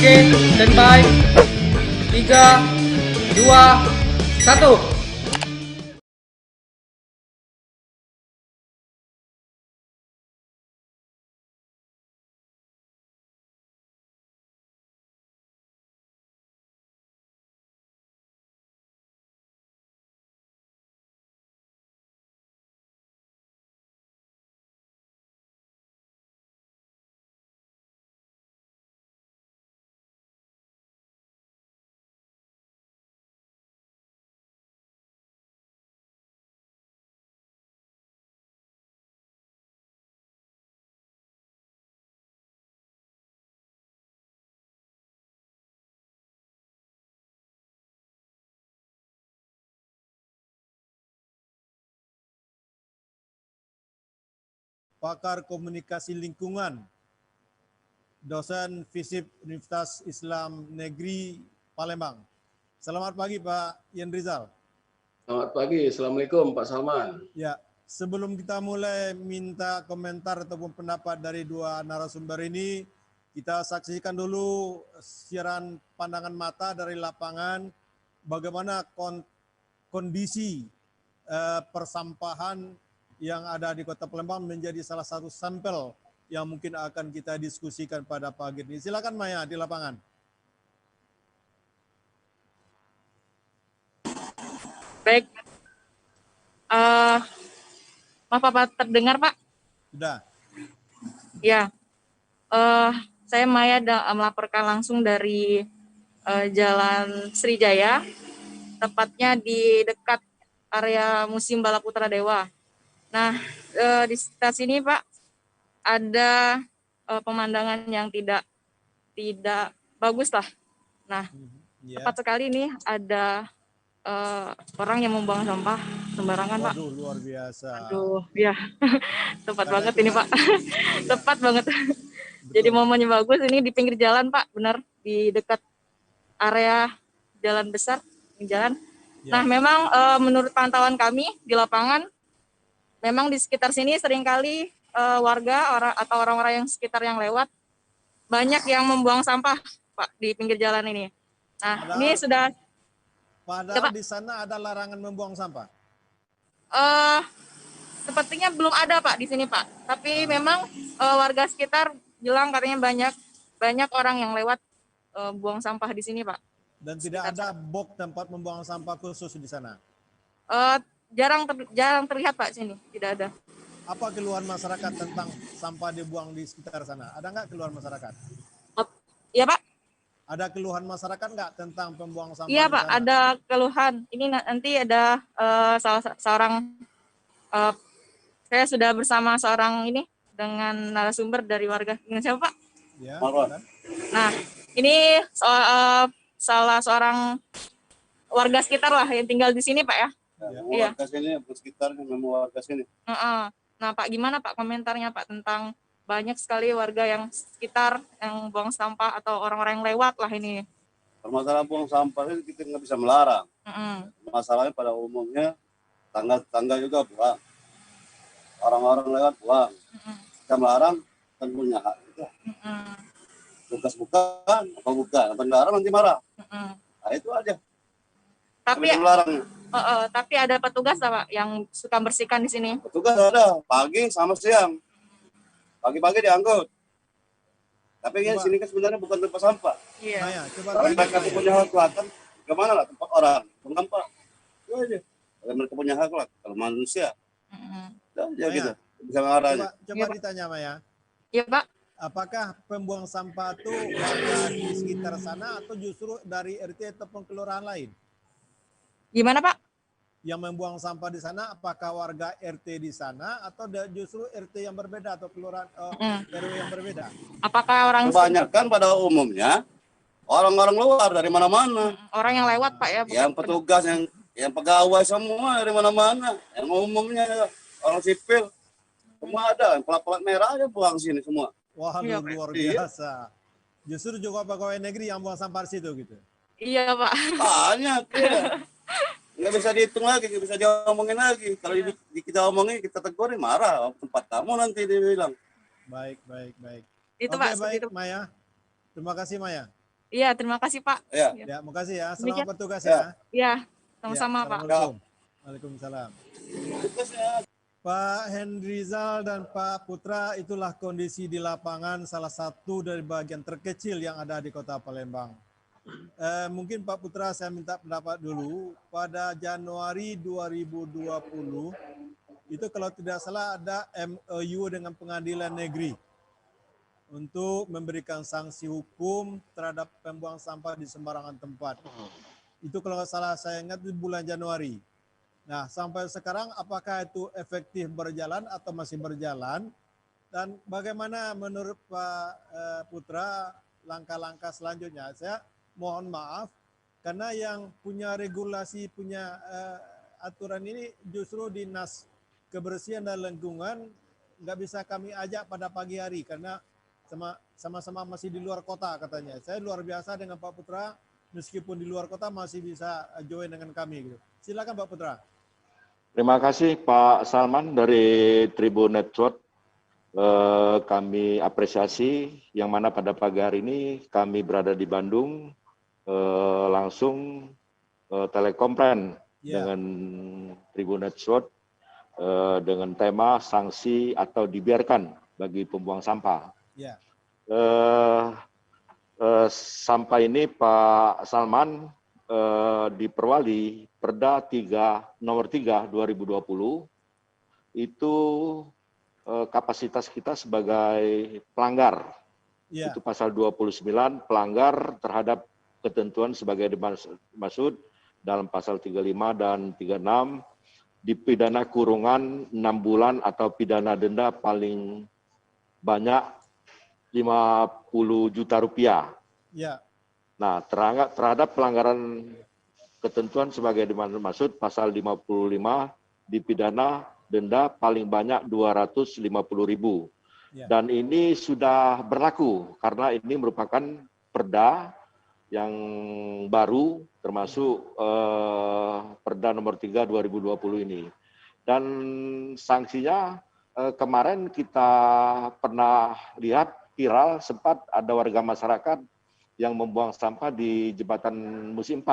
Oke, standby. 3, 2, 1. Pakar Komunikasi Lingkungan, dosen FISIP Universitas Islam Negeri Palembang. Selamat pagi Pak Ian Rizal. Selamat pagi, Assalamualaikum Pak Salman. Ya, sebelum kita mulai minta komentar ataupun pendapat dari dua narasumber ini, kita saksikan dulu siaran pandangan mata dari lapangan bagaimana kondisi persampahan yang ada di Kota Palembang menjadi salah satu sampel yang mungkin akan kita diskusikan pada pagi ini. Silakan Maya di lapangan. Baik. Maaf Pak, terdengar Pak? Sudah. Ya. Saya Maya melaporkan langsung dari Jalan Srijaya, tepatnya di dekat area Museum Balaputra Dewa. Nah, di sekitar sini Pak ada pemandangan yang tidak bagus lah. Nah, tepat sekali ini ada orang yang membuang sampah sembarangan. Waduh, Pak. Luar biasa. Aduh, ya. Tepat banget ini Pak. Tepat banget. Betul. Jadi momennya bagus ini di pinggir jalan Pak, benar di dekat area jalan besar, jalan. Ya. Nah, memang menurut pantauan kami di lapangan, memang di sekitar sini seringkali warga atau orang-orang yang sekitar yang lewat banyak yang membuang sampah Pak di pinggir jalan ini. Nah, ini sudah. Padahal di sana ada larangan membuang sampah. Sepertinya belum ada Pak di sini Pak. Tapi memang warga sekitar bilang katanya banyak orang yang lewat buang sampah di sini Pak. Dan tidak ada box tempat membuang sampah khusus di sana. Jarang terlihat Pak sini, tidak ada. Apa keluhan masyarakat tentang sampah dibuang di sekitar sana? Ada nggak keluhan masyarakat? Iya Pak. Ada keluhan masyarakat nggak tentang pembuang sampah? Iya Pak, ada keluhan. Ini nanti ada seorang, saya sudah bersama seorang ini dengan narasumber dari warga. Dengan siapa Pak? Ya. Nah, ini salah seorang warga sekitar lah yang tinggal di sini Pak ya. Ya, warga sini, sekitar memang warga sini. Nah Pak, gimana Pak komentarnya Pak tentang banyak sekali warga yang sekitar yang buang sampah atau orang-orang yang lewat lah ini? Permasalahan buang sampah itu kita nggak bisa melarang. Masalahnya pada umumnya tangga juga buang, orang-orang lewat buang. Kita melarang kan punya hak. Tugas bukan, apa bukan? Apa melarang nanti marah. Nah itu aja. Tapi ada petugas Pak yang suka bersihkan di sini. Petugas ada pagi sama siang. Pagi-pagi diangkut. Tapi yang sini kan sebenarnya bukan tempat sampah. Iya. Kalau mereka punya hak kelihatan, kemana lah tempat orang sampah. Itu aja. Kalau mereka punya hak lah, kalau manusia. Ya gitu. Bisa mengarahnya. Coba ditanya Maya. Iya Pak. Apakah pembuang sampah itu warga di sekitar sana atau justru dari RT ataupun kelurahan lain? Gimana Pak? Yang membuang sampah di sana apakah warga RT di sana atau justru RT yang berbeda atau kelurahan RW yang berbeda? Apakah orang kebanyakan pada umumnya orang-orang luar dari mana-mana. Orang yang lewat Pak ya? Yang petugas, yang pegawai semua dari mana-mana. Yang umumnya orang sipil semua ada. Plat-plat merah aja buang sini semua. Wah, luar biasa. Justru juga pegawai negeri yang buang sampah di situ gitu. Iya Pak. Banyak ya. Nggak bisa dihitung lagi, nggak bisa diomongin lagi. Kalau kita omongin, kita tegur, marah. Tempat kamu nanti dia bilang. Baik. Itu Oke, Pak. baik itu. Maya. Terima kasih Maya. Iya, terima kasih Pak. Iya. Ya, makasih ya. Demikian. Selamat bertugas Ya. ya. Iya, Ya, sama-sama Pak. Assalamualaikum. Waalaikumsalam. Pak Hendrizal dan Pak Putra, itulah kondisi di lapangan salah satu dari bagian terkecil yang ada di Kota Palembang. Mungkin Pak Putra saya minta pendapat dulu. Pada Januari 2020, itu kalau tidak salah ada MOU dengan pengadilan negeri untuk memberikan sanksi hukum terhadap pembuang sampah di sembarangan tempat. Itu kalau salah saya ingat di bulan Januari. Nah, sampai sekarang apakah itu efektif berjalan atau masih berjalan? Dan bagaimana menurut Pak Putra langkah-langkah selanjutnya? Saya mohon maaf karena yang punya regulasi, punya aturan ini justru Dinas Kebersihan dan Lingkungan, nggak bisa kami ajak pada pagi hari karena sama-sama masih di luar kota katanya. Saya luar biasa dengan Pak Putra, meskipun di luar kota masih bisa join dengan kami. Gitu. Silakan Pak Putra. Terima kasih Pak Salman dari Tribun Network. Kami apresiasi yang mana pada pagi hari ini kami berada di Bandung, langsung telekonferensi dengan Tribun Network dengan tema sanksi atau dibiarkan bagi pembuang sampah. Sampah ini Pak Salman diperwali Perda nomor 3 2020 itu kapasitas kita sebagai pelanggar. Itu pasal 29 pelanggar terhadap ketentuan sebagai dimaksud dalam pasal 35 dan 36 dipidana kurungan 6 bulan atau pidana denda paling banyak 50 juta rupiah. Nah, terhadap pelanggaran ketentuan sebagai dimaksud pasal 55 dipidana denda paling banyak 250.000. Dan ini sudah berlaku karena ini merupakan perda yang baru termasuk Perda nomor 3 2020 ini. Dan sanksinya kemarin kita pernah lihat viral sempat ada warga masyarakat yang membuang sampah di jembatan Musi 4.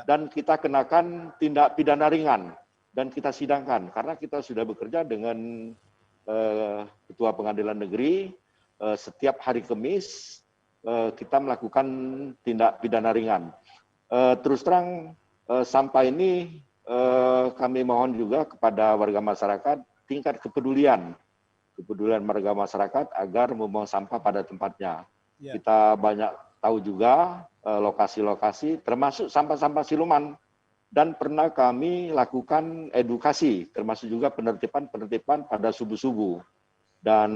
Dan kita kenakan tindak pidana ringan dan kita sidangkan karena kita sudah bekerja dengan Ketua Pengadilan Negeri setiap hari Kamis kita melakukan tindak pidana ringan. Terus terang sampah ini kami mohon juga kepada warga masyarakat tingkat kepedulian warga masyarakat agar membuang sampah pada tempatnya. Kita banyak tahu juga lokasi-lokasi termasuk sampah-sampah siluman dan pernah kami lakukan edukasi termasuk juga penertiban pada subuh-subuh. Dan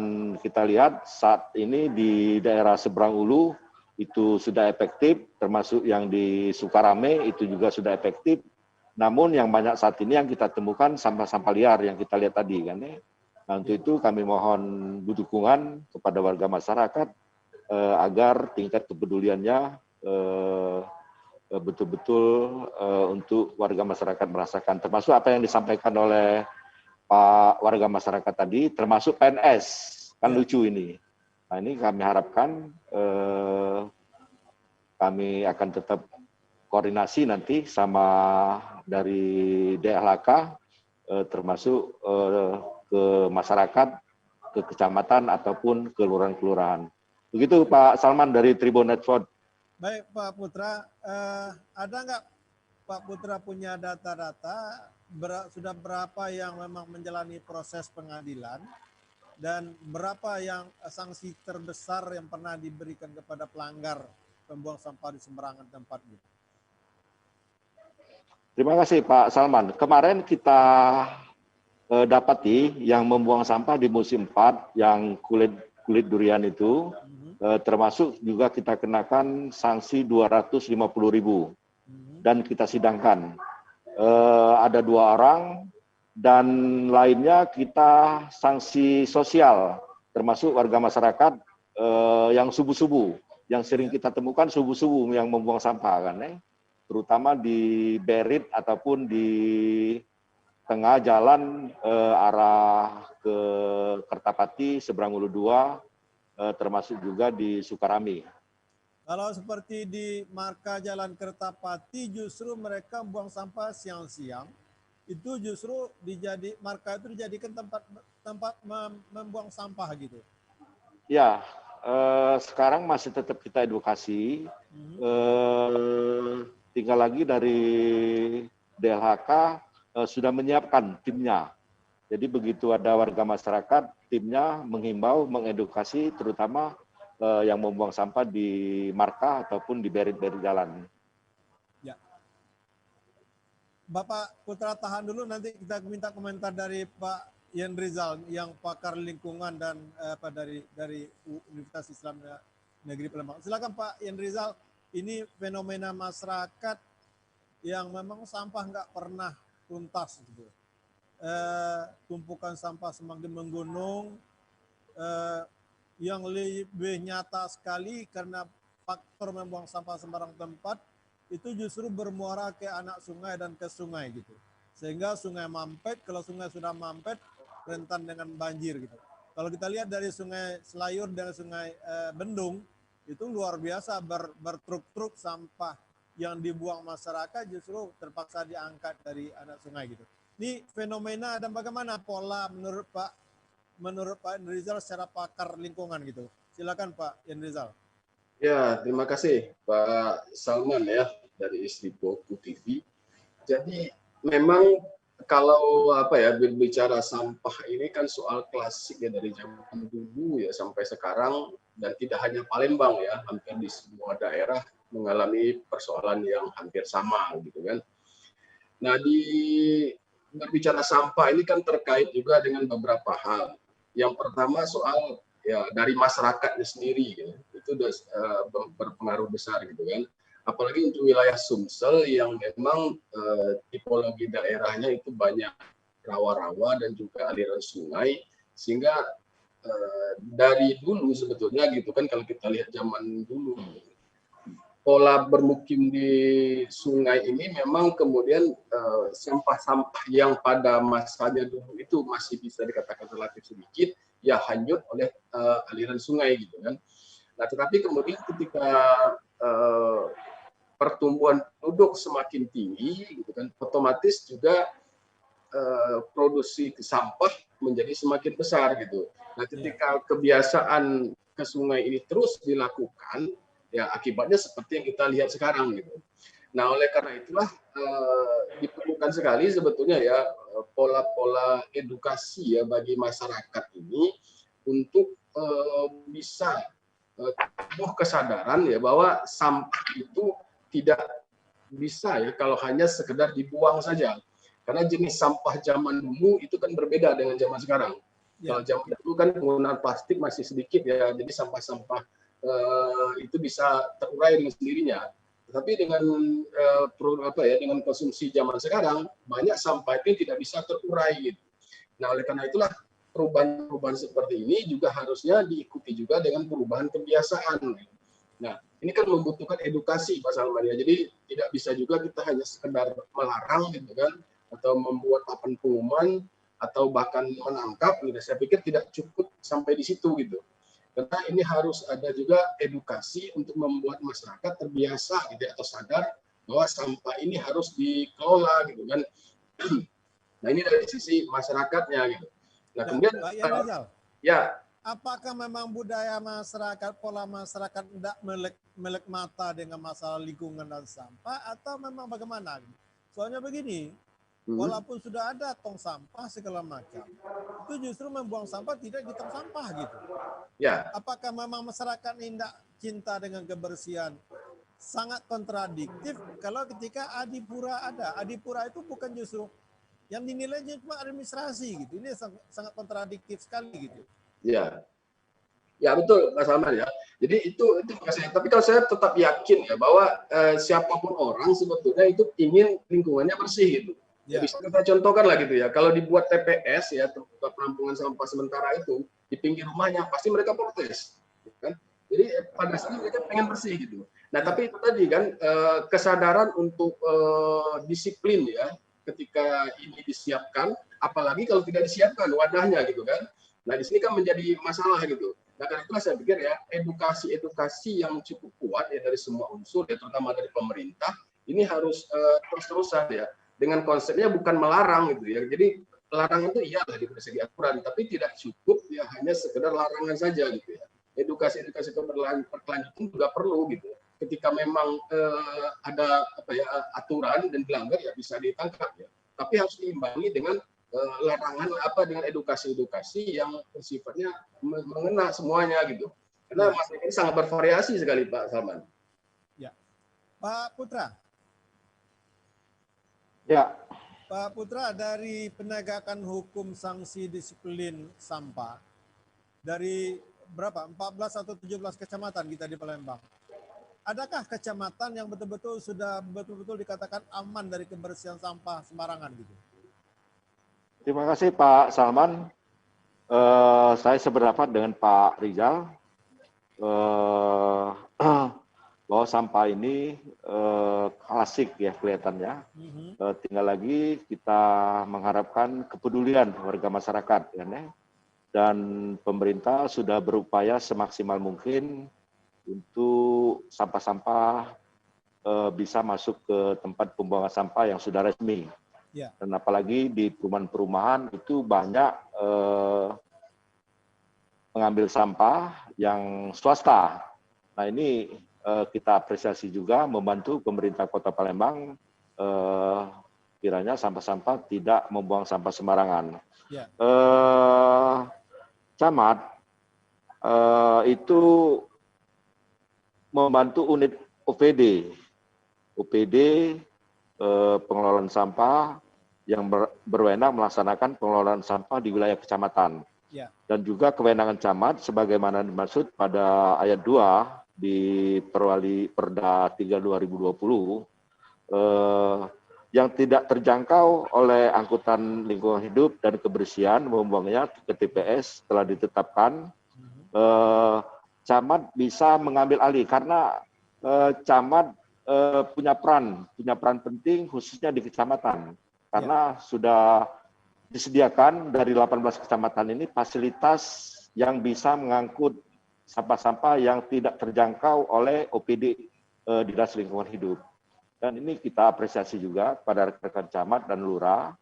kita lihat saat ini di daerah Seberang Ulu itu sudah efektif, termasuk yang di Sukarame itu juga sudah efektif. Namun yang banyak saat ini yang kita temukan sampah-sampah liar yang kita lihat tadi kan ya. Nah, untuk itu kami mohon dukungan kepada warga masyarakat agar tingkat kepeduliannya betul-betul untuk warga masyarakat merasakan, termasuk apa yang disampaikan oleh Pak warga masyarakat tadi, termasuk PNS, kan lucu ini. Nah ini kami harapkan kami akan tetap koordinasi nanti sama dari DLHK, termasuk ke masyarakat, ke kecamatan ataupun ke kelurahan-kelurahan. Begitu Pak Salman dari Tribun Network. Baik Pak Putra, ada nggak Pak Putra punya data-data sudah berapa yang memang menjalani proses pengadilan dan berapa yang sanksi terbesar yang pernah diberikan kepada pelanggar pembuang sampah di sembarangan tempat gitu? Terima kasih Pak Salman. Kemarin kita dapati yang membuang sampah di musim 4 yang kulit durian itu termasuk juga kita kenakan sanksi 250.000 dan kita sidangkan. Ada 2 orang dan lainnya kita sanksi sosial termasuk warga masyarakat yang subuh-subuh yang sering kita temukan subuh-subuh yang membuang sampah kan terutama di Berit ataupun di tengah jalan arah ke Kertapati Seberang Ulu 2 termasuk juga di Sukarame. Kalau seperti di marka Jalan Kertapati justru mereka buang sampah siang-siang. Itu justru marka itu dijadikan tempat membuang sampah gitu. Ya, sekarang masih tetap kita edukasi. Tinggal lagi dari DLHK sudah menyiapkan timnya. Jadi begitu ada warga masyarakat, timnya menghimbau, mengedukasi, terutama yang membuang sampah di marka ataupun di berit-berit jalan. Ya. Bapak Putra tahan dulu, nanti kita minta komentar dari Pak Yen Rizal yang pakar lingkungan dan dari Universitas Islam Negeri Palembang. Silakan Pak Yen Rizal, ini fenomena masyarakat yang memang sampah nggak pernah tuntas gitu. Tumpukan sampah semakin menggunung, yang lebih nyata sekali karena faktor membuang sampah sembarang tempat itu justru bermuara ke anak sungai dan ke sungai gitu. Sehingga sungai mampet, kalau sungai sudah mampet rentan dengan banjir gitu. Kalau kita lihat dari sungai Selayur dan sungai Bendung itu luar biasa bertruk-truk sampah yang dibuang masyarakat justru terpaksa diangkat dari anak sungai gitu. Ini fenomena dan bagaimana pola menurut Pak Rizal secara pakar lingkungan gitu. Silakan Pak Yen Rizal. Ya, terima kasih Pak Salman ya dari Istripoku TV. Jadi memang kalau berbicara sampah ini kan soal klasik ya dari zaman dulu ya sampai sekarang, dan tidak hanya Palembang ya, hampir di semua daerah mengalami persoalan yang hampir sama gitu kan. Nah, berbicara sampah ini kan terkait juga dengan beberapa hal. Yang pertama soal ya dari masyarakatnya sendiri ya, itu berpengaruh besar gitu kan. Apalagi untuk wilayah Sumsel yang memang tipologi daerahnya itu banyak rawa-rawa dan juga aliran sungai, sehingga dari dulu sebetulnya gitu kan, kalau kita lihat zaman dulu pola bermukim di sungai ini memang kemudian sampah-sampah yang pada masanya dulu itu masih bisa dikatakan relatif sedikit, ya hanyut oleh aliran sungai gitu kan. Nah, tetapi kemudian ketika pertumbuhan penduduk semakin tinggi gitu kan, otomatis juga produksi sampah menjadi semakin besar gitu. Nah, ketika kebiasaan ke sungai ini terus dilakukan, ya akibatnya seperti yang kita lihat sekarang gitu. Nah, oleh karena itulah diperlukan sekali sebetulnya ya pola-pola edukasi ya bagi masyarakat ini untuk bisa tumbuh kesadaran ya bahwa sampah itu tidak bisa ya kalau hanya sekedar dibuang saja. Karena jenis sampah zaman dulu itu kan berbeda dengan zaman sekarang. Kalau zaman dulu kan penggunaan plastik masih sedikit ya, jadi sampah-sampah itu bisa terurai dengan sendirinya. Tapi dengan dengan konsumsi zaman sekarang banyak sampah itu tidak bisa terurai gitu. Nah, oleh karena itulah perubahan-perubahan seperti ini juga harusnya diikuti juga dengan perubahan kebiasaan. Nah, ini kan membutuhkan edukasi Pak Salman ya. Jadi tidak bisa juga kita hanya sekedar melarang gitu kan, atau membuat papan pengumuman atau bahkan menangkap gitu. Saya pikir tidak cukup sampai di situ gitu. Karena ini harus ada juga edukasi untuk membuat masyarakat terbiasa gitu atau sadar bahwa sampah ini harus dikelola gitu kan. Nah, ini dari sisi masyarakatnya gitu. Nah, kemudian Pak Yen Rizal, ya, apakah memang budaya masyarakat, pola masyarakat tidak melek mata dengan masalah lingkungan dan sampah, atau memang bagaimana? Soalnya begini, walaupun sudah ada tong sampah segala macam, itu justru membuang sampah tidak di tong sampah gitu. Ya. Apakah memang masyarakat ini tidak cinta dengan kebersihan? Sangat kontradiktif kalau ketika Adipura ada. Adipura itu bukan justru yang dinilainya cuma administrasi gitu. Ini sangat kontradiktif sekali gitu. Ya. Ya betul Mas Salman ya. Jadi itu saya. Tapi kalau saya tetap yakin ya bahwa siapapun orang sebetulnya itu ingin lingkungannya bersih gitu. Ya. Bisa kita contohkan lah gitu ya. Kalau dibuat TPS ya, tempat penampungan sampah sementara itu di pinggir rumahnya, pasti mereka protes, kan? Jadi pada dasarnya mereka pengen bersih gitu. Nah, tapi itu tadi kan kesadaran untuk disiplin ya, ketika ini disiapkan, apalagi kalau tidak disiapkan wadahnya gitu kan. Nah, di sini kan menjadi masalah gitu. Nah, karena itulah saya pikir ya edukasi yang cukup kuat dibuat ya dari semua unsur ya terutama dari pemerintah ini harus terus-terusan ya dengan konsepnya bukan melarang gitu ya. Jadi larangan itu iyalah di segi aturan tapi tidak cukup ya hanya sekedar larangan saja gitu ya. Edukasi berkelanjutan juga perlu gitu. Ketika memang ada aturan dan dilanggar ya bisa ditangkap ya. Tapi harus diimbangi dengan larangan dengan edukasi-edukasi yang sifatnya mengena semuanya gitu. Karena masalah ini sangat bervariasi sekali Pak Salman. Ya. Pak Putra. Ya. Pak Putra, dari penegakan hukum sanksi disiplin sampah dari berapa? 14 atau 17 kecamatan kita di Palembang. Adakah kecamatan yang betul-betul sudah betul-betul dikatakan aman dari kebersihan sampah sembarangan gitu? Terima kasih Pak Salman. Saya sependapat dengan Pak Rizal bahwa sampah ini klasik ya kelihatannya. Tinggal lagi kita mengharapkan kepedulian warga masyarakat ya, dan pemerintah sudah berupaya semaksimal mungkin untuk sampah-sampah bisa masuk ke tempat pembuangan sampah yang sudah resmi. Ya. Dan apalagi di perumahan-perumahan itu banyak mengambil sampah yang swasta. Nah ini kita apresiasi juga membantu pemerintah Kota Palembang kiranya sampah-sampah tidak membuang sampah sembarangan. Ya. Camat itu membantu unit OPD pengelolaan sampah yang berwenang melaksanakan pengelolaan sampah di wilayah kecamatan. Ya. Dan juga kewenangan camat sebagaimana dimaksud pada ayat 2 di Perda 3 2020 yang tidak terjangkau oleh angkutan lingkungan hidup dan kebersihan membuangnya ke TPS telah ditetapkan, camat bisa mengambil alih karena camat punya peran penting khususnya di kecamatan karena sudah disediakan dari 18 kecamatan ini fasilitas yang bisa mengangkut sampah-sampah yang tidak terjangkau oleh OPD Dinas Lingkungan Hidup. Dan ini kita apresiasi juga pada rekan-rekan camat dan lurah.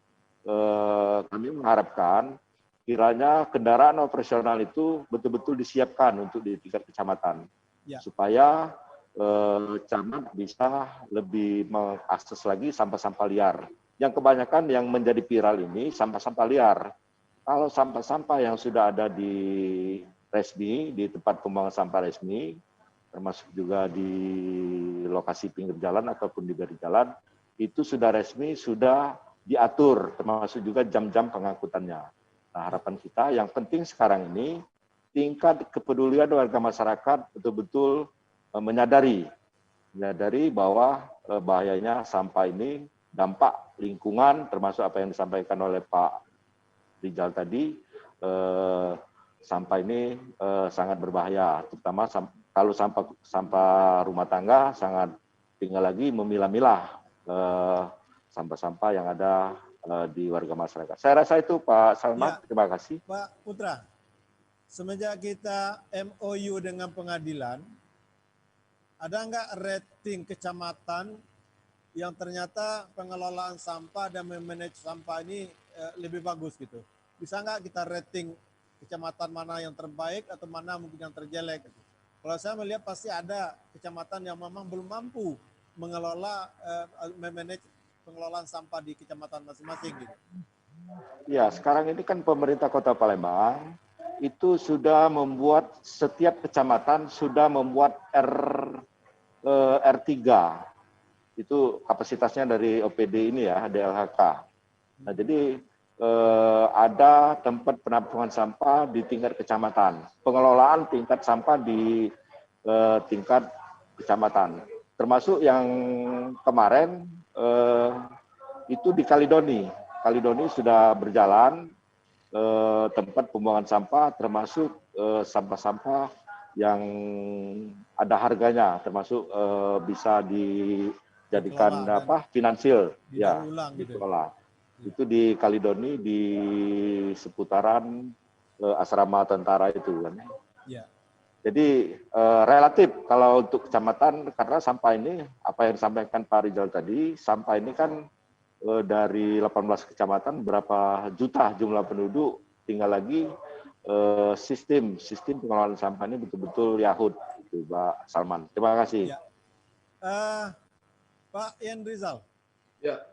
Kami mengharapkan kiranya kendaraan operasional itu betul-betul disiapkan untuk di tingkat kecamatan, supaya camat bisa lebih mengakses lagi sampah-sampah liar. Yang kebanyakan yang menjadi viral ini sampah-sampah liar. Kalau sampah-sampah yang sudah ada di resmi, di tempat pembuangan sampah resmi, termasuk juga di lokasi pinggir jalan ataupun di garis jalan, itu sudah resmi, sudah diatur, termasuk juga jam-jam pengangkutannya. Nah, harapan kita yang penting sekarang ini, tingkat kepedulian warga masyarakat betul-betul menyadari bahwa bahayanya sampah ini, dampak lingkungan, termasuk apa yang disampaikan oleh Pak Rizal tadi, sampah ini sangat berbahaya, terutama kalau sampah rumah tangga sangat tinggal lagi memilah-milah sampah-sampah yang ada di warga masyarakat. Saya rasa itu Pak Salman, terima kasih. Pak Putra, semenjak kita MOU dengan pengadilan, ada nggak rating kecamatan yang ternyata pengelolaan sampah dan memanage sampah ini lebih bagus gitu? Bisa nggak kita rating kecamatan mana yang terbaik atau mana mungkin yang terjelek? Gitu. Kalau saya melihat pasti ada kecamatan yang memang belum mampu mengelola, memanage pengelolaan sampah di kecamatan masing-masing. Gitu. Ya, sekarang ini kan pemerintah Kota Palembang itu sudah membuat setiap kecamatan sudah membuat R3. Itu kapasitasnya dari OPD ini ya, DLHK. Nah, jadi ada tempat penampungan sampah di tingkat kecamatan, pengelolaan tingkat sampah di tingkat kecamatan, termasuk yang kemarin itu di Kalidoni sudah berjalan tempat pembuangan sampah, termasuk sampah-sampah yang ada harganya, termasuk bisa dijadikan finansial, ya, dikelola. Itu di Kalidoni di seputaran asrama tentara itu kan. Ya. Jadi relatif kalau untuk kecamatan, karena sampah ini apa yang disampaikan Pak Rizal tadi, sampah ini kan dari 18 kecamatan berapa juta jumlah penduduk, tinggal lagi sistem pengelolaan sampah ini betul-betul yahut, gitu, Pak Salman. Terima kasih. Ya. Pak Ian Rizal. Ya.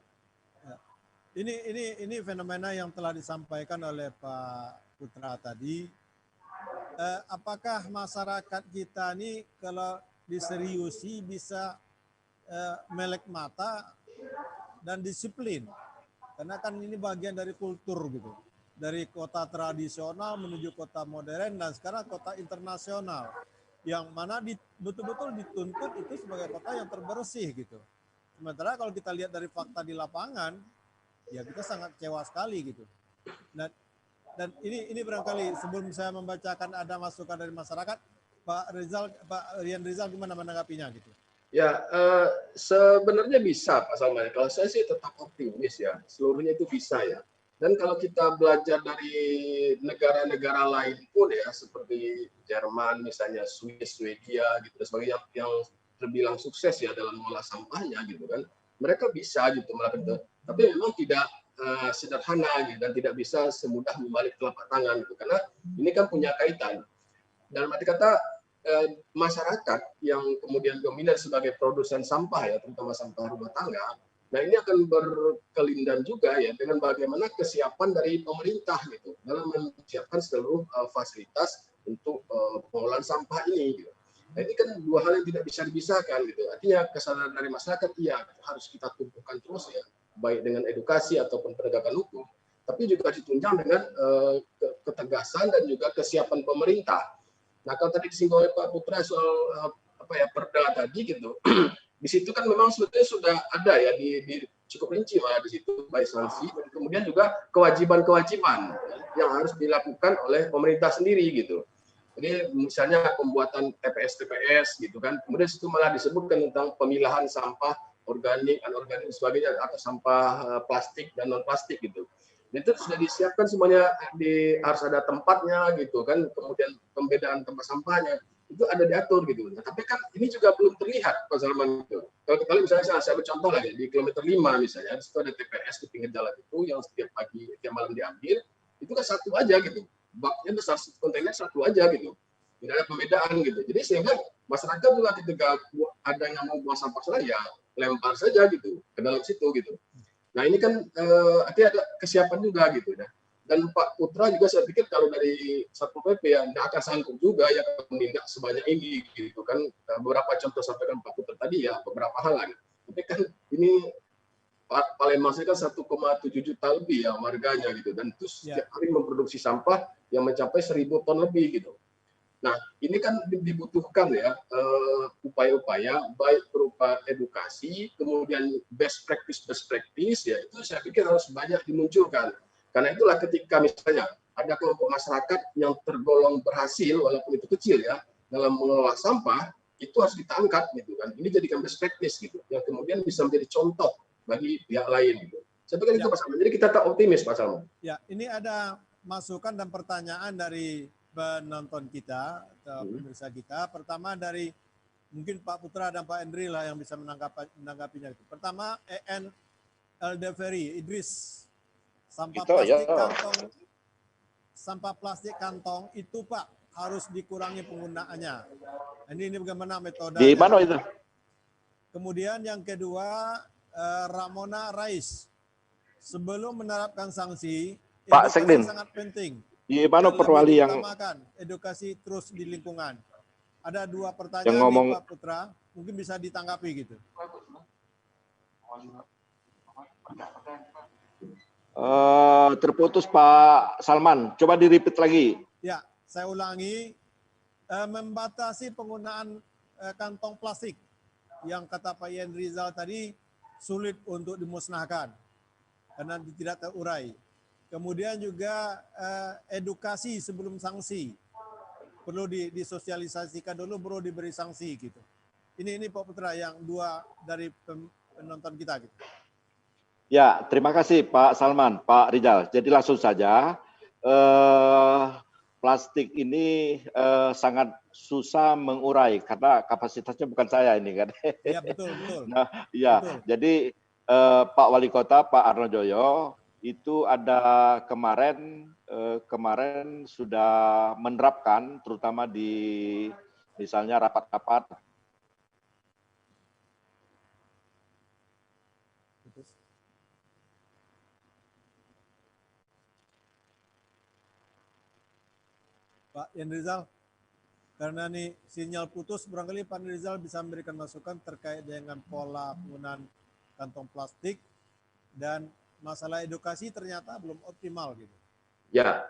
Ini fenomena yang telah disampaikan oleh Pak Putra tadi. Apakah masyarakat kita ini kalau diseriusi bisa melek mata dan disiplin? Karena kan ini bagian dari kultur gitu. Dari kota tradisional menuju kota modern dan sekarang kota internasional. Yang mana betul-betul dituntut itu sebagai kota yang terbersih gitu. Sementara kalau kita lihat dari fakta di lapangan, ya kita sangat kecewa sekali gitu. Dan ini barangkali sebelum saya membacakan ada masukan dari masyarakat, Pak Rian Rizal gimana menanggapinya gitu? Ya, sebenarnya bisa Pak Salman. Kalau saya sih tetap optimis ya, seluruhnya itu bisa ya. Dan kalau kita belajar dari negara-negara lain pun ya, seperti Jerman misalnya, Swiss, Swedia gitu, sebagai yang terbilang sukses ya dalam mengolah sampahnya gitu kan, mereka bisa gitu melakukan itu. Tapi memang tidak sederhana gitu, dan tidak bisa semudah membalik telapak tangan gitu, karena ini kan punya kaitan. Dalam arti kata masyarakat yang kemudian dominan sebagai produsen sampah ya, terutama sampah rumah tangga, nah ini akan berkelindan juga ya dengan bagaimana kesiapan dari pemerintah gitu dalam menyiapkan seluruh fasilitas untuk pengolahan sampah ini gitu. Nah, ini kan dua hal yang tidak bisa dipisahkan gitu. Artinya kesadaran dari masyarakat iya harus kita tumpukan terus ya, baik dengan edukasi ataupun penegakan hukum, tapi juga ditunjang dengan ketegasan dan juga kesiapan pemerintah. Nah, kalau tadi disinggung oleh Pak Putra soal perda tadi gitu, di situ kan memang sebetulnya sudah ada ya di cukup rinci malah di situ baik sanksi dan kemudian juga kewajiban-kewajiban yang harus dilakukan oleh pemerintah sendiri gitu. Jadi misalnya pembuatan TPS gitu kan, kemudian situ malah disebutkan tentang pemilahan sampah organik, anorganik dan sebagainya, atau sampah plastik dan non plastik gitu. Dan itu sudah disiapkan semuanya, harus ada tempatnya gitu kan, kemudian pembedaan tempat sampahnya itu ada diatur gitu. Nah, tapi kan ini juga belum terlihat Pak Salman gitu. Kalau kita lihat misalnya saya bercontoh lagi di kilometer 5 misalnya, di situ ada TPS di pinggir jalan itu yang setiap pagi, setiap malam diambil, itu kan satu aja gitu. Baknya besar, kontainer satu aja gitu, tidak ada pembedaan gitu. Jadi sehingga masyarakat juga ketika ada yang mau buang sampah salah ya lempar saja gitu ke dalam situ gitu. Nah ini kan artinya ada kesiapan juga gitu ya. Dan Pak Putra juga saya pikir kalau dari Satpol PP ya tidak akan sanggup juga ya menindak sebanyak ini gitu kan. Beberapa contoh sampaikan Pak Putra tadi ya beberapa hal lah. Tapi kan ini Palembang kan 1,7 juta lebih ya warganya gitu, dan itu setiap hari memproduksi sampah yang mencapai 1.000 ton lebih gitu. Nah ini kan dibutuhkan ya upaya-upaya baik berupa edukasi, kemudian best practice ya itu saya pikir harus banyak dimunculkan. Karena itulah ketika misalnya ada kelompok masyarakat yang tergolong berhasil walaupun itu kecil ya dalam mengelola sampah, itu harus ditangkap gitu kan. Ini jadikan best practice gitu, yang kemudian bisa menjadi contoh bagi pihak lain gitu. Saya pikir itu Pak Salman. Jadi kita tetap optimis Pak Salman. Ya, ini ada masukan dan pertanyaan dari penonton kita atau pemirsa kita. Pertama dari mungkin Pak Putra dan Pak Endri lah yang bisa menanggapinya. Pertama EN Eldeveri Idris, sampah plastik kantong itu Pak harus dikurangi penggunaannya. Ini bagaimana metode? Di mana itu? Kemudian yang kedua Ramona Rais, sebelum menerapkan sanksi, Pak edukasi Sekden sangat penting. di mana Perwali yang edukasi terus di lingkungan. Ada dua pertanyaan yang ngomong Pak Putra, mungkin bisa ditanggapi gitu. Terputus Pak Salman, coba di repeat lagi. Ya, saya ulangi, membatasi penggunaan kantong plastik yang kata Pak Ian Rizal tadi sulit untuk dimusnahkan karena tidak terurai. Kemudian juga edukasi sebelum sanksi. Perlu disosialisasikan dulu, baru diberi sanksi gitu. Ini Pak Putra yang dua dari penonton kita gitu. Ya, terima kasih Pak Salman, Pak Rizal. Jadi langsung saja, plastik ini sangat susah mengurai karena kapasitasnya bukan saya ini kan. Ya, betul, betul. Nah, ya, Betul. jadi Pak Wali Kota Pak Arno Joyo itu ada kemarin sudah menerapkan, terutama di misalnya rapat-rapat. Pak Yandrizal, karena nih sinyal putus, barangkali Pak Yandrizal bisa memberikan masukan terkait dengan pola penggunaan kantong plastik dan masalah edukasi ternyata belum optimal gitu. Ya,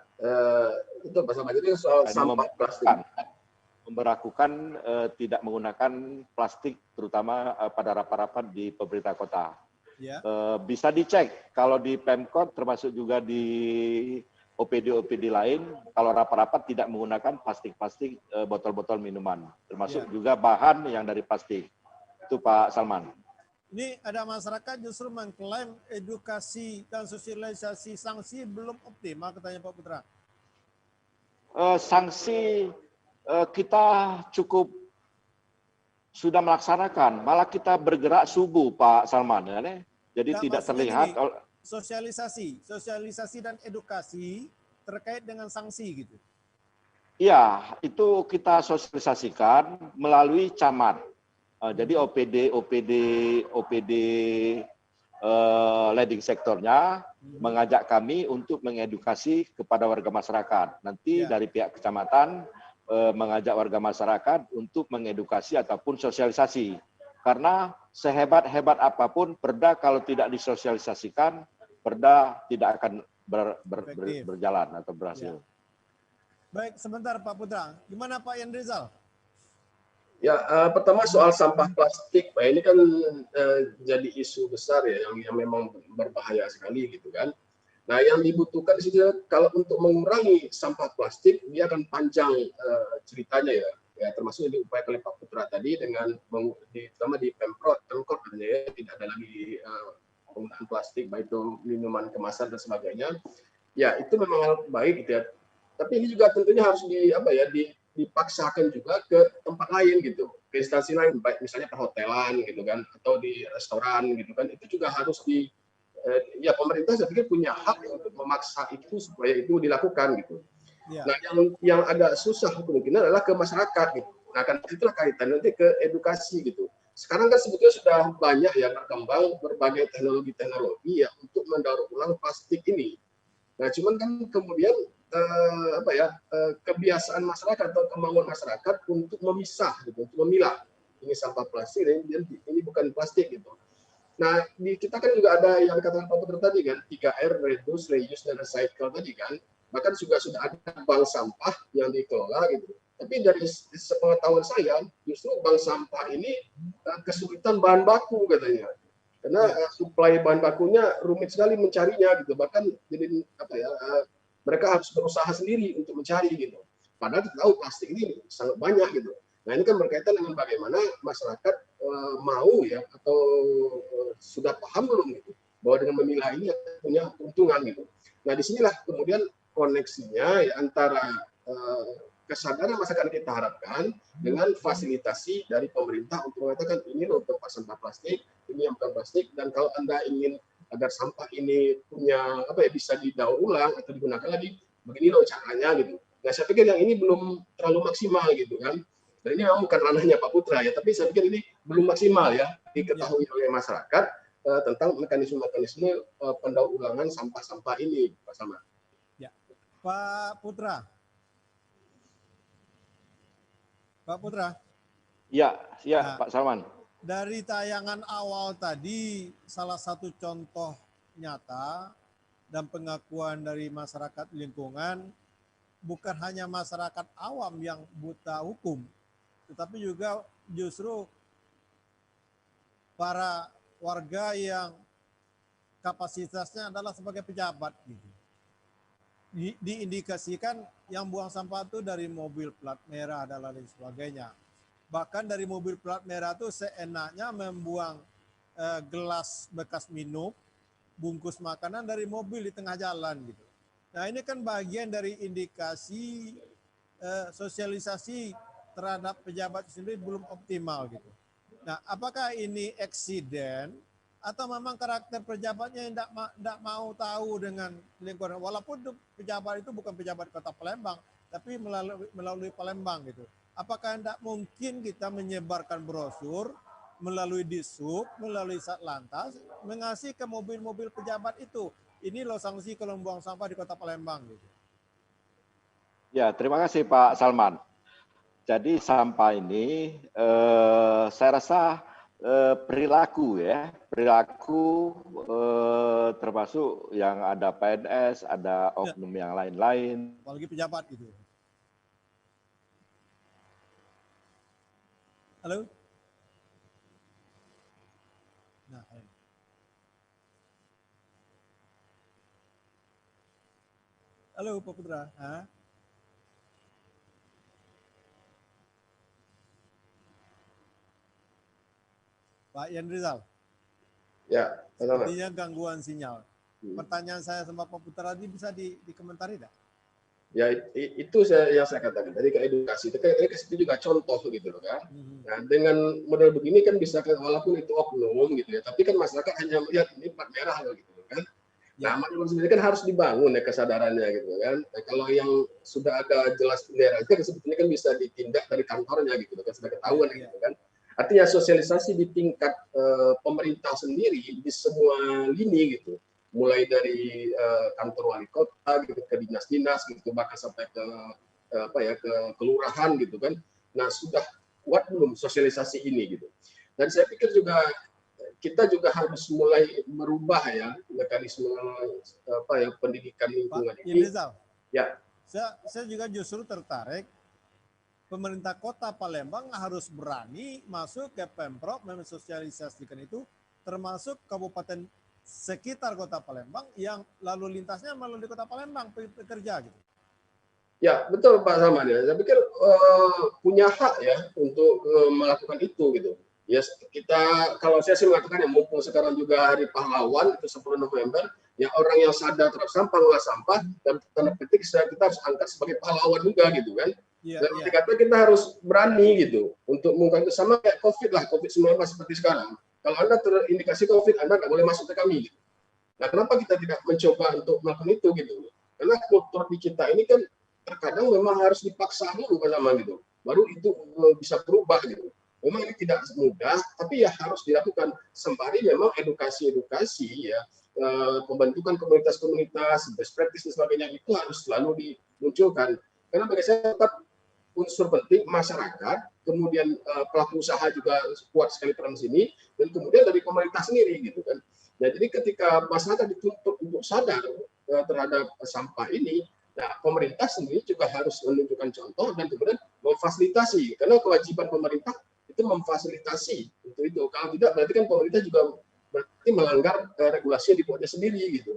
itu Pak Samad, jadi soal sampah plastik. Memberlakukan tidak menggunakan plastik, terutama pada rapat-rapat di pemerintah kota. Ya. Bisa dicek kalau di Pemkot, termasuk juga di OPD lain, kalau rapat-rapat tidak menggunakan plastik botol-botol minuman, termasuk juga bahan yang dari plastik. Itu Pak Salman. Ini ada masyarakat justru mengklaim edukasi dan sosialisasi sanksi belum optimal, katanya Pak Putra. Sanksi kita cukup sudah melaksanakan, malah kita bergerak subuh Pak Salman. Ya, jadi Nah, tidak terlihat. Sosialisasi dan edukasi terkait dengan sanksi gitu. Iya, itu kita sosialisasikan melalui camat. Jadi OPD leading sektornya mengajak kami untuk mengedukasi kepada warga masyarakat. Nanti dari pihak kecamatan mengajak warga masyarakat untuk mengedukasi ataupun sosialisasi. Karena sehebat-hebat apapun Perda kalau tidak disosialisasikan, Perda tidak akan berjalan atau berhasil. Ya. Baik, sebentar Pak Putra. Gimana Pak Yandrizal? Ya, pertama soal sampah plastik, Pak, ini kan jadi isu besar ya, yang memang berbahaya sekali gitu kan. Nah, yang dibutuhkan di sini kalau untuk mengurangi sampah plastik, dia akan panjang ceritanya ya, termasuk yang diupayakan oleh Pak Putra tadi dengan terutama di Pemkot ya, tidak ada lagi penggunaan plastik, baik itu minuman kemasan dan sebagainya. Ya, itu memang hal baik gitu ya. Tapi ini juga tentunya harus dipaksakan juga ke tempat lain gitu, ke instansi lain, baik misalnya perhotelan gitu kan, atau di restoran gitu kan, itu juga harus ya pemerintah saya pikir punya hak untuk memaksa itu supaya itu dilakukan gitu. Ya. Nah yang agak susah kemungkinan adalah ke masyarakat gitu. Nah kan itulah kaitan nanti ke edukasi gitu. Sekarang kan sebetulnya sudah banyak ya berkembang berbagai teknologi ya untuk mendaur ulang plastik ini. Nah cuman kan kemudian kebiasaan masyarakat atau kemauan masyarakat untuk memisah gitu, untuk memilah ini sampah plastik dan ini bukan plastik gitu. Nah kita kan juga ada yang katakan Pak Putra tadi kan 3R, reduce, reuse, dan recycle tadi kan, bahkan juga sudah ada bank sampah yang dikelola gitu. Tapi dari sepengetahuan saya justru bank sampah ini kesulitan bahan baku katanya, karena suplai bahan bakunya rumit sekali mencarinya gitu, bahkan jadi mereka harus berusaha sendiri untuk mencari gitu. Padahal kita tahu plastik ini sangat banyak gitu. Nah ini kan berkaitan dengan bagaimana masyarakat mau ya atau sudah paham belum gitu bahwa dengan memilah ini punya keuntungan gitu. Nah disinilah kemudian koneksinya ya, antara kesadaran masyarakat kita harapkan dengan fasilitasi dari pemerintah untuk mengatakan ini loh tempat sampah plastik, ini yang bukan plastik, dan kalau Anda ingin agar sampah ini punya bisa didaur ulang atau digunakan lagi, begini loh caranya gitu. Nah saya pikir yang ini belum terlalu maksimal gitu kan. Dan ini memang bukan ranahnya Pak Putra ya, tapi saya pikir ini belum maksimal ya diketahui oleh masyarakat tentang mekanisme-mekanisme pendaur ulangan sampah-sampah ini, Pak Salman. Ya, Pak Putra. Pak Putra. Ya, nah, Pak Salman. Dari tayangan awal tadi, salah satu contoh nyata dan pengakuan dari masyarakat lingkungan, bukan hanya masyarakat awam yang buta hukum, tetapi juga justru para warga yang kapasitasnya adalah sebagai pejabat. Gitu. Diindikasikan yang buang sampah itu dari mobil plat merah dan lain sebagainya. Bahkan dari mobil plat merah itu seenaknya membuang gelas bekas minum, bungkus makanan dari mobil di tengah jalan gitu. Nah, ini kan bagian dari indikasi sosialisasi terhadap pejabat sendiri belum optimal gitu. Nah, apakah ini eksiden atau memang karakter pejabatnya yang tidak mau tahu dengan lingkungan, walaupun pejabat itu bukan pejabat Kota Palembang, tapi melalui Palembang gitu. Apakah tidak mungkin kita menyebarkan brosur melalui Dishub, melalui Satlantas, mengasih ke mobil-mobil pejabat itu, ini loh sanksi kalau membuang sampah di Kota Palembang gitu. Ya, terima kasih Pak Salman. Jadi sampah ini saya rasa perilaku termasuk yang ada PNS, ada oknum yang lain-lain. Apalagi pejabat gitu. Halo? Nah, halo Pak Putra. Hah? Pak Yan Rizal. Ya, sepertinya gangguan sinyal. Pertanyaan saya sama Pak Putra tadi bisa dikomentari tidak? Ya, itu yang saya katakan tadi, ke edukasi. Itu juga contoh gitu loh kan. Nah, dengan model begini kan bisa, walaupun itu oknum gitu ya, tapi kan masyarakat hanya melihat ini plat merah gitu kan. Nah, makanya sebenarnya kan harus dibangun ya kesadarannya gitu kan. Nah, kalau yang sudah ada jelas benderanya sebetulnya kan bisa ditindak dari kantornya gitu kan, sudah ketahuan gitu kan. Artinya sosialisasi di tingkat pemerintah sendiri di semua lini gitu, mulai dari kantor wali kota gitu, ke dinas-dinas gitu, bahkan sampai ke ke kelurahan gitu kan. Nah, sudah kuat belum sosialisasi ini gitu. Dan saya pikir juga kita juga harus mulai merubah ya mekanisme pendidikan lingkungan ini. Ya. Saya juga justru tertarik pemerintah Kota Palembang harus berani masuk ke Pemprov mensosialisasikan itu, termasuk kabupaten sekitar Kota Palembang yang lalu lintasnya melalui Kota Palembang bekerja gitu. Ya, betul Pak Salman ya. Saya pikir punya hak ya untuk melakukan itu gitu. Ya, kita, kalau saya sih mengatakan ya, mumpung sekarang juga Hari Pahlawan itu 10 November, ya orang yang sadar terhadap sampah, ngolah sampah, dan tanda petik kita harus angkat sebagai pahlawan juga gitu kan. Dan kita harus berani gitu untuk mengungkap itu, sama kayak COVID lah, COVID-19 seperti sekarang. Kalau Anda terindikasi COVID, Anda nggak boleh masuk ke kami. Gitu. Nah, kenapa kita tidak mencoba untuk melakukan itu gitu? Karena kultur di kita ini kan terkadang memang harus dipaksa dulu gitu, baru itu bisa berubah gitu. Memang ini tidak mudah, tapi ya harus dilakukan sembari memang edukasi ya, pembentukan komunitas-komunitas, best practice dan sebagainya itu harus selalu dimunculkan. Karena bagi saya tetap unsur penting masyarakat, kemudian pelaku usaha juga kuat sekali peran sini, dan kemudian dari pemerintah sendiri gitu kan. Nah, jadi ketika masyarakat dituntut untuk sadar terhadap sampah ini, nah pemerintah sendiri juga harus menunjukkan contoh dan kemudian memfasilitasi, karena kewajiban pemerintah itu memfasilitasi untuk itu. Kalau tidak berarti kan pemerintah juga berarti melanggar regulasi yang dibuatnya sendiri gitu.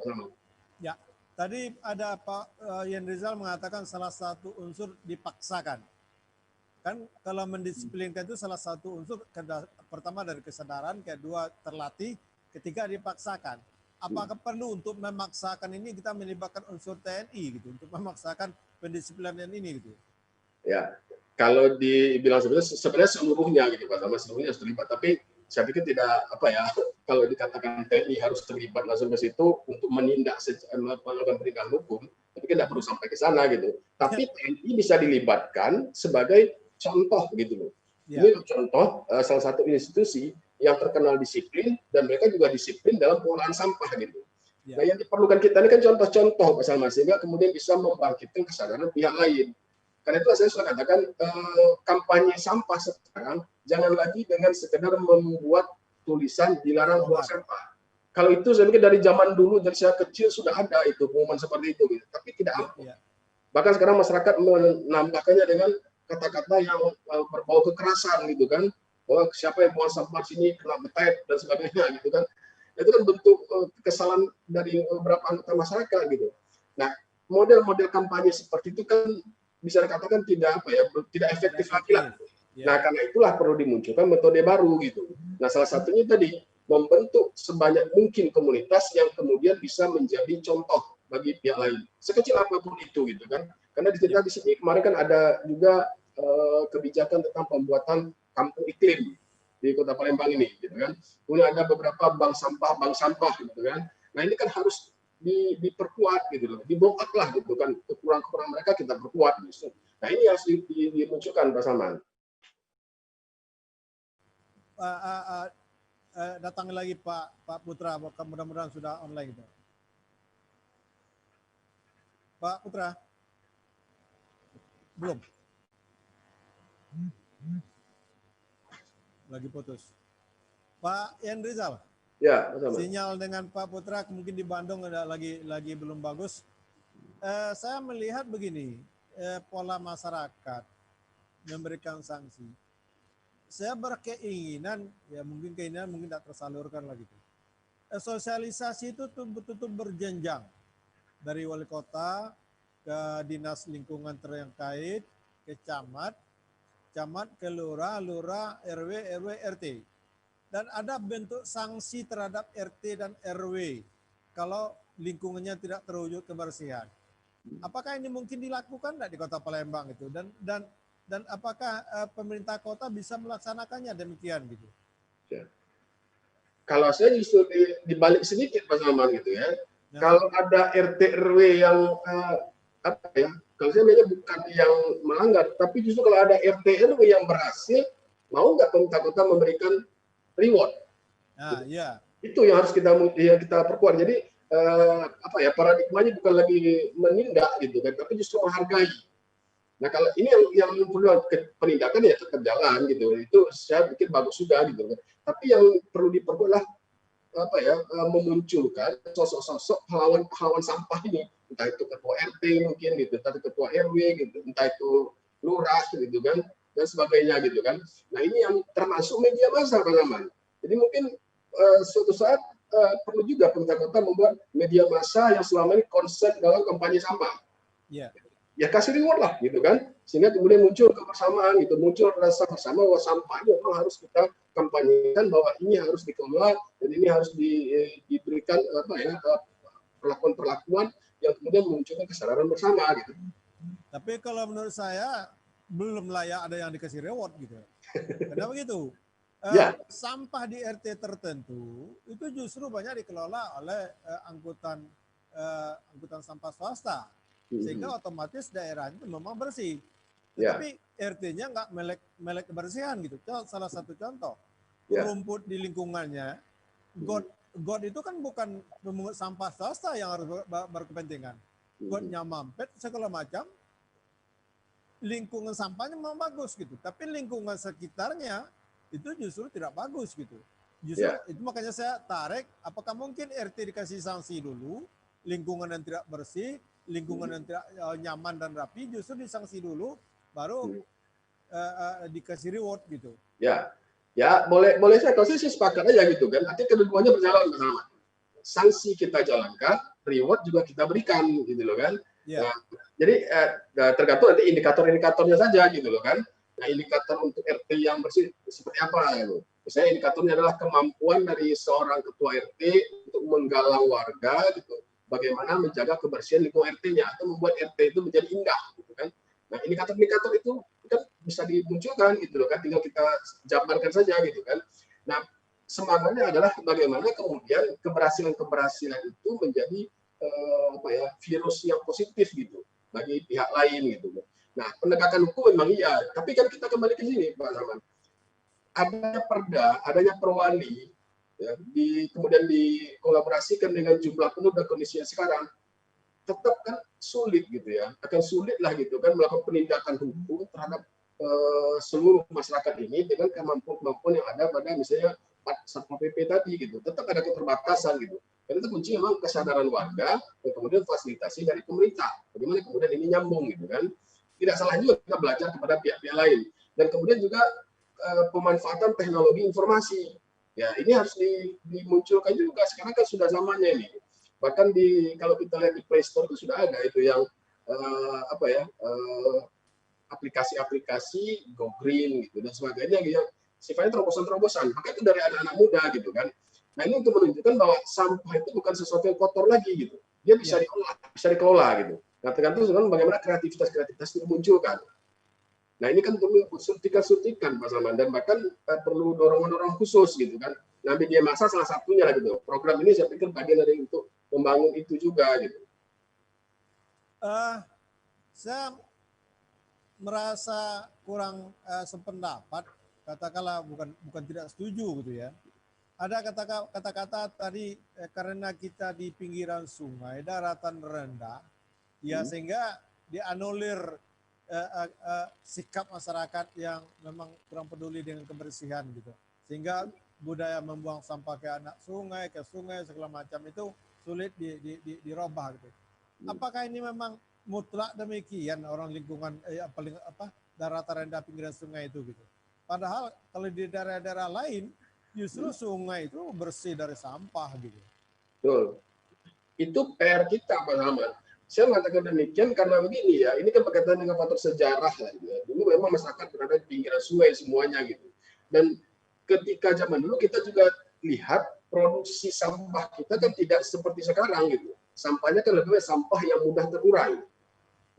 Ya. Tadi ada Pak Yan Rizal mengatakan salah satu unsur dipaksakan. Kan kalau mendisiplinkan itu salah satu unsur, pertama dari kesadaran, kedua terlatih, ketiga dipaksakan. Apakah perlu untuk memaksakan ini kita melibatkan unsur TNI gitu untuk memaksakan pendisiplinan ini gitu? Ya, kalau dibilang sebenarnya seluruhnya gitu Pak, sama seluruhnya harus terlibat. Tapi saya pikir tidak kalau dikatakan TNI harus terlibat langsung ke situ untuk menindak melakukan penindakan hukum, tapi tidak perlu sampai ke sana gitu. Tapi TNI bisa dilibatkan sebagai contoh gitu loh. Ini contoh salah satu institusi yang terkenal disiplin dan mereka juga disiplin dalam pengolahan sampah gitu. Nah, yang diperlukan kita ini kan contoh-contoh Pak Salman, sehingga kemudian bisa membangkitkan kesadaran pihak lain. Karena itu saya sudah katakan kampanye sampah sekarang jangan lagi dengan sekedar membuat tulisan dilarang buang sampah. Kalau itu saya pikir dari zaman dulu, dari saya kecil sudah ada itu pengumuman seperti itu, gitu. Tapi tidak ampuh. Bahkan sekarang masyarakat menambahkannya dengan kata-kata yang berbau kekerasan gitu kan. Bahwa siapa yang buang sampah sini kena betet dan sebagainya gitu kan. Itu kan bentuk kesalahan dari beberapa anggota masyarakat gitu. Nah, model-model kampanye seperti itu kan bisa dikatakan tidak efektif lagi lah. Nah, karena itulah perlu dimunculkan metode baru gitu. Nah, salah satunya tadi membentuk sebanyak mungkin komunitas yang kemudian bisa menjadi contoh bagi pihak lain, sekecil apapun itu gitu kan. Karena di sini kemarin kan ada juga kebijakan tentang pembuatan kampung iklim di Kota Palembang ini, gitu kan. Kemudian ada beberapa bank sampah, gitu kan. Nah ini kan harus diperkuat gitu loh, dibongkar lah gitu kan, kekurangan mereka kita perkuat gitu. Nah ini harus dimunculkan Pak Saman. Datang lagi Pak Putra, mudah-mudahan sudah online gitu. Pak Putra, belum. Lagi putus. Pak Ian Rizal. Ya, Pak Saman. Sinyal dengan Pak Putra mungkin di Bandung ada lagi belum bagus. Saya melihat begini, pola masyarakat memberikan sanksi. Saya berkeinginan, ya mungkin keinginan mungkin tidak tersalurkan lagi. Sosialisasi itu betul-betul berjenjang dari wali kota ke dinas lingkungan terkait, ke camat ke lurah, RW, RT. Dan ada bentuk sanksi terhadap RT dan RW kalau lingkungannya tidak terwujud kebersihan. Apakah ini mungkin dilakukan di Kota Palembang itu? Dan apakah pemerintah kota bisa melaksanakannya demikian gitu? Ya. Kalau saya justru dibalik sedikit Pak Saman gitu ya. Kalau ada RT RW yang kalau saya melihat bukan yang melanggar, tapi justru kalau ada RT RW yang berhasil, mau nggak pemerintah kota memberikan reward? Nah, ya. Itu yang harus kita perkuat. Jadi paradigmanya bukan lagi menindak gitu kan, tapi justru menghargai. Nah kalau ini yang perlu penindakan ya tetap jalan gitu, itu saya pikir bagus sudah gitu kan. Tapi yang perlu diperkuat lah memunculkan sosok-sosok pahlawan sampah ini, entah itu ketua RT mungkin gitu, entah itu ketua RW gitu, entah itu lurah gitu kan, dan sebagainya gitu kan. Nah ini yang termasuk media massa Pak Saman. Jadi mungkin suatu saat perlu juga pemerintah kota membuat media massa yang selama ini konsen dalam kampanye sampah. Yeah. Ya kasih reward lah gitu kan, sehingga kemudian muncul kebersamaan gitu, muncul rasa bersama bahwa sampah ini memang harus kita kampanyekan, bahwa ini harus dikelola dan ini harus diberikan perlakuan-perlakuan yang kemudian memunculkan kesadaran bersama gitu. Tapi kalau menurut saya belum layak ada yang dikasih reward gitu. Kenapa gitu? Sampah di RT tertentu itu justru banyak dikelola oleh angkutan sampah swasta. Sehingga otomatis daerahnya memang bersih. Tapi RT-nya nggak melek kebersihan gitu. Salah satu contoh, rumput di lingkungannya, God itu kan bukan pemungut sampah swasta yang harus berkepentingan. Godnya mampet segala macam, lingkungan sampahnya memang bagus gitu. Tapi lingkungan sekitarnya itu justru tidak bagus gitu. Justru itu makanya saya tarik, apakah mungkin RT dikasih sanksi dulu, lingkungan yang tidak bersih, lingkungan yang tidak nyaman dan rapi justru disanksi dulu, baru dikasih reward gitu. Ya boleh saya kalau saya sepakat aja gitu kan. Nanti keduanya berjalan bersama. Sanksi kita jalankan, reward juga kita berikan gitu loh kan. Nah, jadi tergantung nanti indikator-indikatornya saja gitu loh kan. Nah indikator untuk RT yang bersih seperti apa gitu. Misalnya indikatornya adalah kemampuan dari seorang ketua RT untuk menggalang warga gitu. Bagaimana menjaga kebersihan lingkungan RT-nya atau membuat RT itu menjadi indah gitu kan. Nah, indikator-indikator itu kan bisa dimunculkan gitu loh kan, tinggal kita jabarkan saja gitu kan. Nah, semangatnya adalah bagaimana kemudian keberhasilan-keberhasilan itu menjadi virus yang positif gitu bagi pihak lain gitu. Nah, penegakan hukum memang iya, tapi kan kita kembali ke sini Pak Saman. Adanya perda, adanya perwali ya, kemudian dikolaborasikan dengan jumlah penduduk dan kondisinya sekarang, tetap kan sulit gitu ya, akan sulit lah gitu kan melakukan penindakan hukum terhadap seluruh masyarakat ini dengan kemampuan yang ada pada misalnya Satpol PP tadi gitu, tetap ada keterbatasan gitu. Dan itu kunci memang kesadaran warga dan kemudian fasilitasi dari pemerintah. Bagaimana kemudian ini nyambung gitu kan. Tidak salah juga kita belajar kepada pihak-pihak lain. Dan kemudian juga pemanfaatan teknologi informasi. Ya, ini harus dimunculkan juga. Sekarang kan sudah zamannya ini. Bahkan kalau kita lihat di Play Store itu sudah ada itu yang aplikasi-aplikasi Go Green gitu dan sebagainya yang sifatnya terobosan-terobosan. Maka itu dari anak-anak muda gitu kan. Nah ini untuk menunjukkan bahwa sampah itu bukan sesuatu yang kotor lagi gitu. dia bisa diolah, bisa dikelola gitu. Nah, tergantung sebenarnya bagaimana kreativitas itu dimunculkan. Nah, ini kan perlu suntikan-suntikan Pak Salman, dan bahkan perlu dorongan-dorongan khusus gitu kan. Nah, media massa salah satunya lah gitu. Program ini saya pikir bagian dari untuk membangun itu juga gitu. Saya merasa kurang sependapat, katakanlah bukan tidak setuju gitu ya. Ada kata-kata tadi karena kita di pinggiran sungai, daratan rendah, ya sehingga dianulir sikap masyarakat yang memang kurang peduli dengan kebersihan gitu, sehingga budaya membuang sampah ke sungai segala macam itu sulit dirubah gitu. Apakah ini memang mutlak demikian orang lingkungan daratan rendah pinggiran sungai itu gitu? Padahal kalau di daerah-daerah lain justru sungai itu bersih dari sampah gitu. Betul. Itu PR kita Pak Ahmad. Saya mengatakan demikian karena begini ya, ini kan berkaitan dengan faktor sejarah lah. Gitu. Dulu memang masyarakat berada di pinggiran sungai semuanya gitu. Dan ketika zaman dulu kita juga lihat produksi sampah kita kan tidak seperti sekarang gitu. Sampahnya kan lebih banyak sampah yang mudah terurai.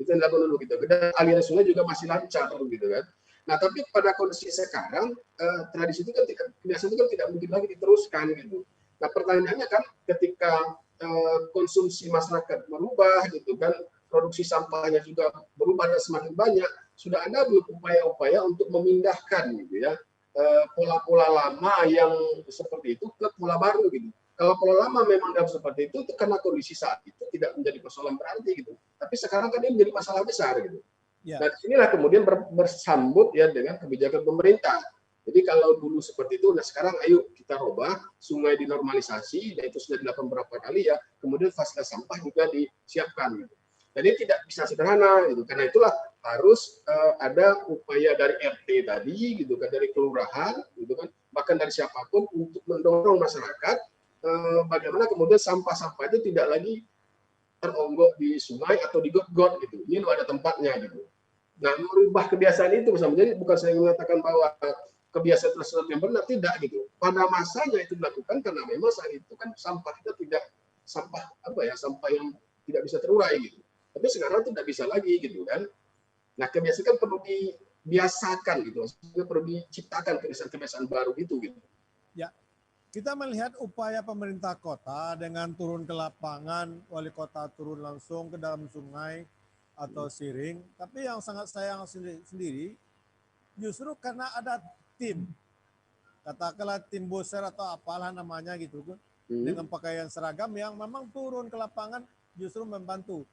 Itu yang dilakukan dulu gitu. Dan aliran sungai juga masih lancar gitu kan. Nah, tapi pada kondisi sekarang tradisi itu kan kebiasaan itu kan tidak mungkin lagi diteruskan gitu. Nah, pertanyaannya kan ketika konsumsi masyarakat berubah gitu kan, produksi sampahnya juga berubah dan semakin banyak, sudah ada belum upaya-upaya untuk memindahkan gitu ya pola-pola lama yang seperti itu ke pola baru gitu. Kalau pola lama memang dalam seperti itu karena kondisi saat itu tidak menjadi persoalan berarti gitu. Tapi sekarang kan ini menjadi masalah besar gitu. Ya. Dan inilah kemudian bersambut ya dengan kebijakan pemerintah. Jadi kalau dulu seperti itu, nah sekarang ayo kita rubah, sungai dinormalisasi, dan itu sudah dilakukan beberapa kali ya, kemudian fasilitas sampah juga disiapkan. Gitu. Jadi tidak bisa sederhana, gitu. Karena itulah harus ada upaya dari RT tadi, gitu kan, dari kelurahan, gitu kan, bahkan dari siapapun untuk mendorong masyarakat bagaimana kemudian sampah-sampah itu tidak lagi teronggok di sungai atau di got-got gitu. Ini ada tempatnya gitu. Nah, merubah kebiasaan itu bersama. Jadi bukan saya mengatakan bahwa kebiasaan tersebut yang benar, tidak gitu. Pada masanya itu dilakukan karena memang saat itu kan sampah kita tidak sampah yang tidak bisa terurai gitu. Tapi sekarang tidak bisa lagi gitu kan. Nah, kebiasaan kan perlu dibiasakan gitu. Maksudnya perlu diciptakan kebiasaan-kebiasaan baru gitu. Ya. Kita melihat upaya pemerintah kota dengan turun ke lapangan, wali kota turun langsung ke dalam sungai atau siring. Tapi yang sangat sayang sendiri justru karena ada tim, katakanlah tim boser atau apalah namanya gitu, dengan pakaian seragam yang memang turun ke lapangan justru membantu.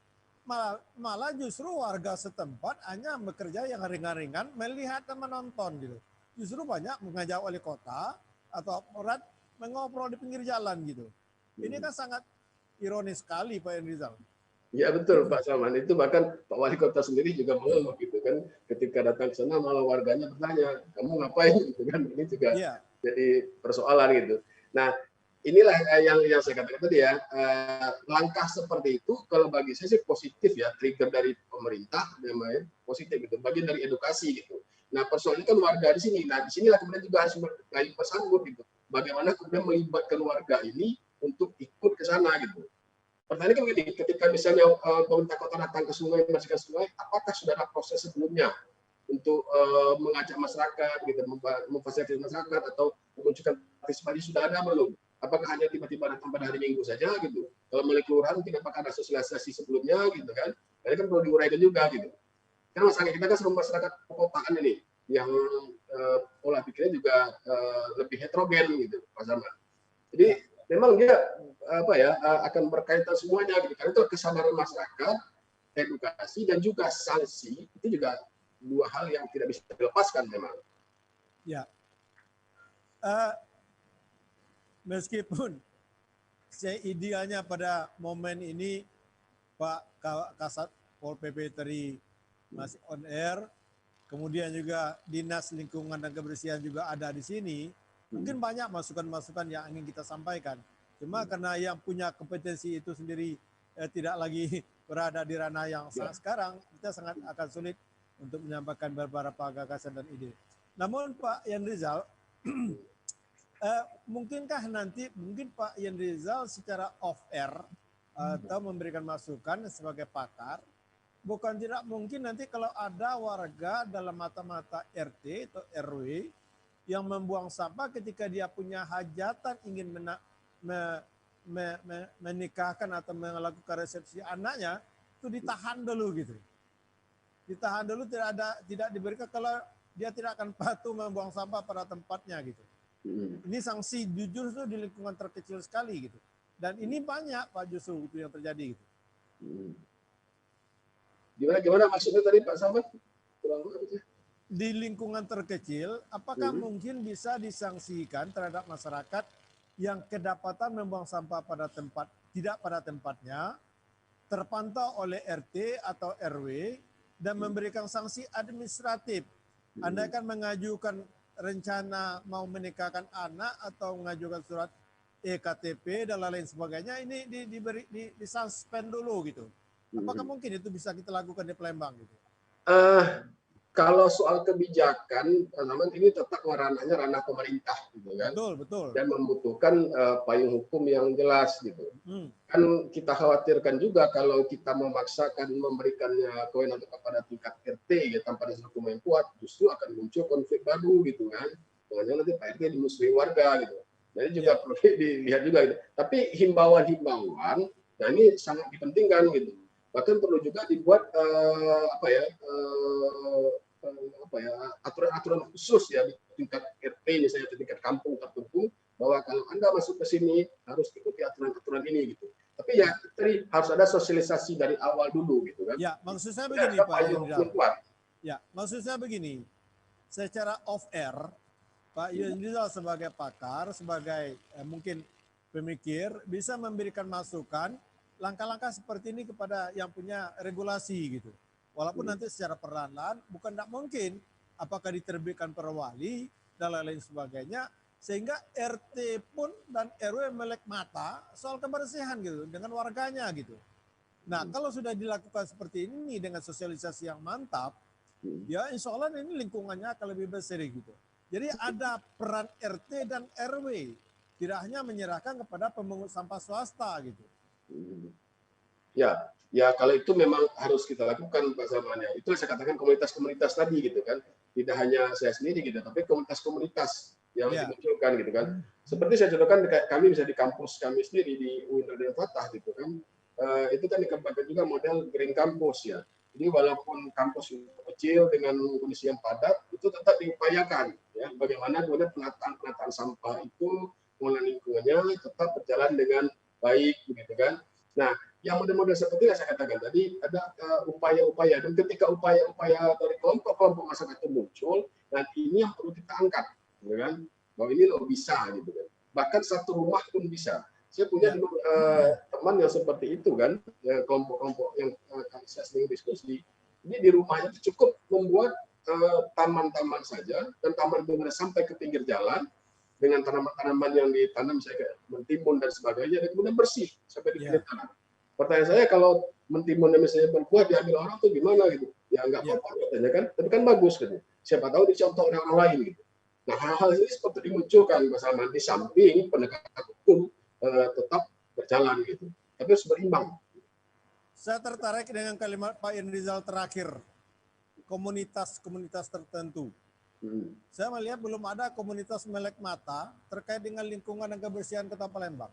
Malah justru warga setempat hanya bekerja yang ringan-ringan, melihat dan menonton gitu. Justru banyak mengajak wali kota atau aparat mengobrol di pinggir jalan gitu. Ini kan sangat ironis sekali Pak Rizal. Ya betul Pak Salman, itu bahkan Pak Wali Kota sendiri juga mengeluh gitu kan, ketika datang ke sana malah warganya bertanya, kamu ngapain gitu kan, ini juga jadi persoalan gitu. Nah inilah yang saya katakan tadi ya, langkah seperti itu kalau bagi saya sih positif ya, trigger dari pemerintah, namanya positif gitu, bagian dari edukasi gitu. Nah persoalannya kan warga di sini, nah disinilah kemudian juga harus bersambut gitu, bagaimana kemudian melibatkan warga ini untuk ikut ke sana gitu. Pertanyaan kan begini, ketika misalnya pemerintah kota datang ke sungai, membersihkan sungai, apakah sudah ada proses sebelumnya untuk mengajak masyarakat, gitu, memfasilitasi masyarakat atau memunculkan partisipasi, sudah ada belum? Apakah hanya tiba-tiba datang pada hari Minggu saja gitu? Kalau melalui kelurahan mungkin apakah ada sosialisasi sebelumnya gitu kan? Ini kan perlu diuraikan juga gitu. Karena masyarakat kita kan seluruh masyarakat perkotaan ini yang pola pikirnya juga lebih heterogen gitu, Pak Salman. Jadi memang dia akan berkaitan semuanya gitu. Karena itu kesadaran masyarakat, edukasi dan juga sanksi itu juga dua hal yang tidak bisa dilepaskan memang. Ya. Meskipun saya idealnya pada momen ini Pak Kasat Pol PP tadi masih on air, kemudian juga Dinas Lingkungan dan Kebersihan juga ada di sini. Mungkin banyak masukan-masukan yang ingin kita sampaikan. Cuma karena yang punya kompetensi itu sendiri tidak lagi berada di ranah yang sekarang, kita sangat akan sulit untuk menyampaikan beberapa gagasan dan ide. Namun Pak Yan Rizal, mungkin Pak Yan Rizal secara off air atau memberikan masukan sebagai pakar. Bukan tidak mungkin nanti kalau ada warga dalam mata-mata RT atau RW yang membuang sampah ketika dia punya hajatan ingin menikahkan atau melakukan resepsi anaknya, itu ditahan dulu gitu. Ditahan dulu, tidak diberikan kalau dia tidak akan patuh membuang sampah pada tempatnya gitu. Ini sanksi jujur itu di lingkungan terkecil sekali gitu. Dan ini banyak Pak Jusuf itu yang terjadi gitu. Gimana maksudnya tadi Pak Samad? Di lingkungan terkecil, apakah mungkin bisa disangsikan terhadap masyarakat yang kedapatan membuang sampah tidak pada tempatnya, terpantau oleh RT atau RW, dan memberikan sanksi administratif? Anda kan mengajukan rencana mau menikahkan anak atau mengajukan surat EKTP dan lain sebagainya, ini disuspend dulu gitu. Apakah mungkin itu bisa kita lakukan di Palembang gitu? Kalau soal kebijakan, ini tetap ranahnya ranah pemerintah, gitu kan? Betul. Dan membutuhkan payung hukum yang jelas, gitu. Kan kita khawatirkan juga kalau kita memaksakan memberikannya kewenangan kepada tingkat RT, ya, tanpa dasar hukum yang kuat, justru akan muncul konflik baru, gitu kan? Makanya nanti Pak RT dimusuhi warga, gitu. Jadi juga perlu dilihat juga, gitu. Tapi himbauan-himbauan, nah ini sangat dipentingkan, gitu. Bahkan perlu juga dibuat aturan-aturan khusus ya di tingkat RT, misalnya di tingkat kampung tertentu, bahwa kalau Anda masuk ke sini harus ikuti aturan-aturan ini gitu. Tapi ya tadi harus ada sosialisasi dari awal dulu gitu kan. Ya, maksud saya begini Pak Yunizal. Ya, maksud saya begini. Secara off air, Pak Yunizal sebagai pakar, sebagai mungkin pemikir, bisa memberikan masukan langkah-langkah seperti ini kepada yang punya regulasi gitu. Walaupun nanti secara perlahan-lahan bukan tidak mungkin apakah diterbitkan perwali dan lain-lain sebagainya, sehingga RT pun dan RW melek mata soal kebersihan gitu dengan warganya gitu. Nah, kalau sudah dilakukan seperti ini dengan sosialisasi yang mantap, ya insya Allah ini lingkungannya akan lebih bersih gitu. Jadi ada peran RT dan RW, tidak hanya menyerahkan kepada pemungut sampah swasta gitu. Ya kalau itu memang harus kita lakukan Pak Zaman ya. Itu saya katakan komunitas-komunitas tadi gitu kan. Tidak hanya saya sendiri gitu, tapi komunitas-komunitas yang dimunculkan gitu kan. Seperti saya contohkan kami bisa di kampus kami sendiri di UIN Raden Fatah gitu kan. Itu kan dikembangkan juga model green campus ya. Jadi walaupun kampus kecil dengan kondisi yang padat, itu tetap diupayakan ya. Bagaimana kemudian penataan sampah itu pengelolaan lingkungannya tetap berjalan dengan baik begitu kan. Nah, yang model-model seperti yang saya katakan tadi ada upaya-upaya, dan ketika upaya-upaya dari kelompok-kelompok masyarakat itu muncul, dan ini yang perlu kita angkat, gitu kan? Bahwa ini loh bisa, gitu kan? Bahkan satu rumah pun bisa. Saya punya dulu teman yang seperti itu kan, kelompok-kelompok yang saya sering diskusi. Ini di rumahnya cukup membuat taman-taman saja, dan taman itu sampai ke pinggir jalan dengan tanaman-tanaman yang ditanam misalnya kayak mentimun dan sebagainya, dan kemudian bersih sampai di pinggir jalan. Pertanyaan saya, kalau mentimunnya misalnya berbuah diambil orang tuh gimana gitu? Ya nggak apa-apa katanya kan, tapi kan bagus kan. Siapa tahu dicontoh oleh orang lain gitu. Nah hal-hal ini seperti dimunculkan bersama di samping penegakan hukum tetap berjalan gitu, tapi harus berimbang. Saya tertarik dengan kalimat Pak Yunizal terakhir, komunitas-komunitas tertentu. Saya melihat belum ada komunitas melek mata terkait dengan lingkungan dan kebersihan Kota Palembang.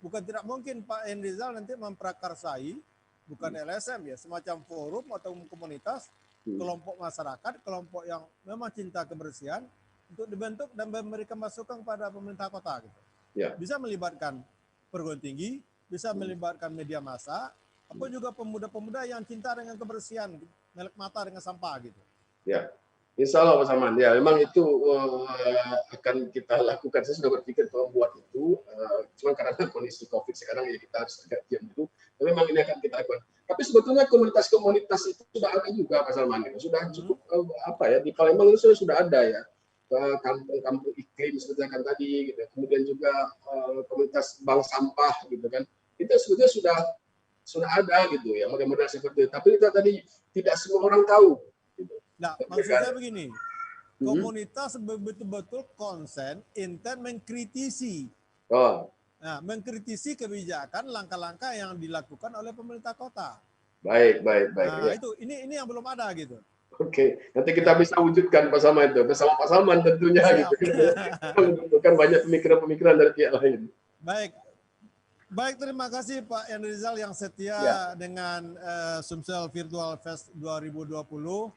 Bukan tidak mungkin Pak Yunizal nanti memprakarsai, bukan LSM ya, semacam forum atau komunitas, kelompok masyarakat, kelompok yang memang cinta kebersihan, untuk dibentuk dan memberikan masukan pada pemerintah kota gitu. Bisa melibatkan perguruan tinggi, bisa melibatkan media massa, apa juga pemuda-pemuda yang cinta dengan kebersihan, melek mata dengan sampah gitu. Ya, insya Allah Pak Saman. Ya, memang itu akan kita lakukan. Saya sudah berpikir membuat itu, cuma karena kondisi COVID sekarang ya kita harus agak diam dulu. Tapi memang ini akan kita lakukan. Tapi sebetulnya komunitas-komunitas itu sudah ada juga Pak Salman. Sudah cukup di Palembang itu sudah ada ya. Kampung-kampung iklim seperti yang tadi gitu. Kemudian juga komunitas bank sampah gitu kan. Itu sebetulnya sudah ada gitu ya, model-model seperti itu. Tapi itu tadi tidak semua orang tahu gitu. Nah, maksud saya begini. Komunitas betul-betul konsen, intent mengkritisi. Nah, mengkritisi kebijakan langkah-langkah yang dilakukan oleh pemerintah kota. Baik. Nah, Ya. itu ini yang belum ada gitu. Oke, nanti kita bisa wujudkan bersama itu, bersama Pak Salman tentunya Siap. gitu. Kita membutuhkan banyak pemikiran-pemikiran dari pihak lain. Baik, terima kasih Pak Yandri Rizal yang setia dengan Sumsel Virtual Fest 2020.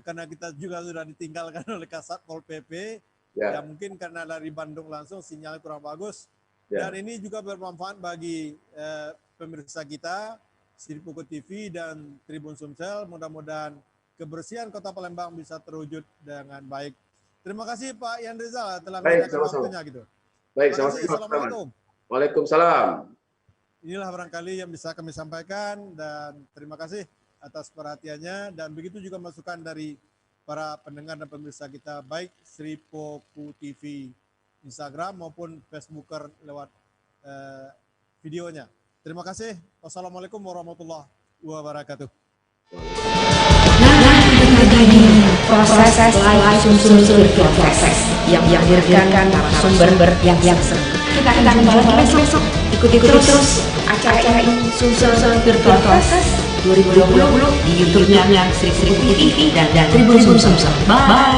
Karena kita juga sudah ditinggalkan oleh Kasat Pol PP. Ya mungkin karena dari Bandung langsung sinyalnya kurang bagus. Dan ini juga bermanfaat bagi pemirsa kita, Siripoko TV dan Tribun Sumsel. Mudah-mudahan kebersihan Kota Palembang bisa terwujud dengan baik. Terima kasih Pak Yandri Rizal telah menyediakan waktunya gitu. Baik, terima kasih. Assalamualaikum. Waalaikumsalam. Inilah barangkali yang bisa kami sampaikan dan terima kasih atas perhatiannya dan begitu juga masukan dari para pendengar dan pemirsa kita baik Siripoko TV Instagram maupun Facebooker lewat videonya. Terima kasih. Wassalamualaikum warahmatullahi wabarakatuh. Proses live Sumsel Virtual Fest yang dihadirkan narasumber yang seru. Kita akan kembali besok. Ikuti terus acara ini Sumsel Virtual Fest 2020 di YouTube-nya Siripoko TV dan Tribun Sumsel. Bye.